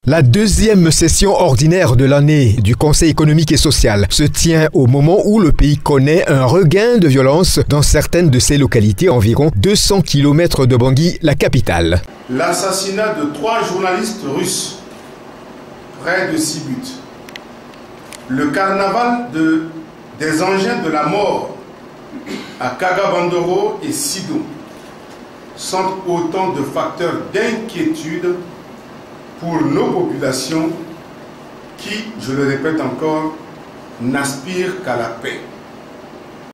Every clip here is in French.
La deuxième session ordinaire de l'année du Conseil économique et social se tient au moment où le pays connaît un regain de violence dans certaines de ses localités, environ 200 km de Bangui, la capitale. L'assassinat de 3 journalistes russes, près de 6 buts. Le carnaval des engins de la mort à Kagabandoro et Sido sont autant de facteurs d'inquiétude pour nos populations qui, je le répète encore, n'aspirent qu'à la paix.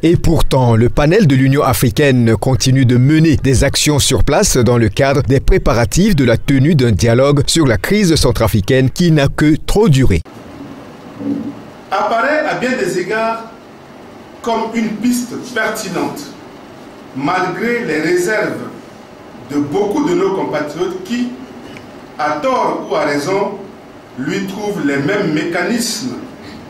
Et pourtant, le panel de l'Union africaine continue de mener des actions sur place dans le cadre des préparatifs de la tenue d'un dialogue sur la crise centrafricaine qui n'a que trop duré. Apparaît à bien des égards comme une piste pertinente, malgré les réserves de beaucoup de nos compatriotes qui, à tort ou à raison, lui trouvent les mêmes mécanismes.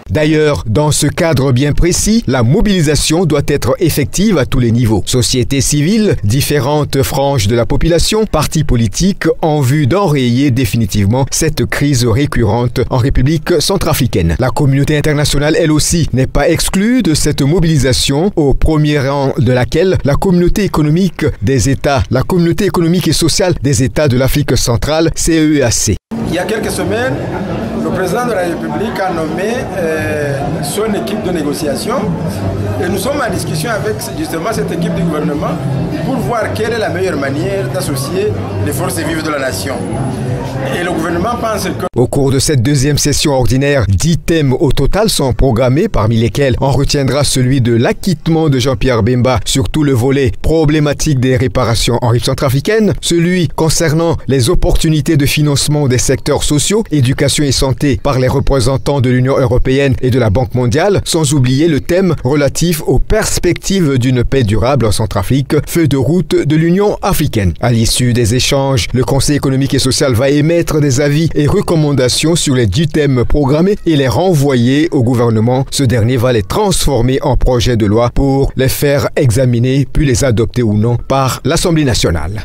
D'ailleurs, dans ce cadre bien précis, la mobilisation doit être effective à tous les niveaux. Société civile, différentes franges de la population, partis politiques, en vue d'enrayer définitivement cette crise récurrente en République centrafricaine. La communauté internationale, elle aussi, n'est pas exclue de cette mobilisation, au premier rang de laquelle la communauté économique des États, la communauté économique et sociale des États de l'Afrique centrale, CEEAC. Il y a quelques semaines, le président de la République a nommé son équipe de négociation et nous sommes en discussion avec justement cette équipe du gouvernement pour voir quelle est la meilleure manière d'associer les forces vives de la nation. Et le gouvernement pense que... Au cours de cette deuxième session ordinaire, 10 thèmes au total sont programmés, parmi lesquels on retiendra celui de l'acquittement de Jean-Pierre Bemba sur tout le volet problématique des réparations en République centrafricaine, celui concernant les opportunités de financement des secteurs sociaux, éducation et santé par les représentants de l'Union européenne et de la Banque mondiale, sans oublier le thème relatif aux perspectives d'une paix durable en Centrafrique, feuille de route de l'Union africaine. À l'issue des échanges, le Conseil économique et social va émettre des avis et recommandations sur les 10 thèmes programmés et les renvoyer au gouvernement. Ce dernier va les transformer en projet de loi pour les faire examiner puis les adopter ou non par l'Assemblée nationale.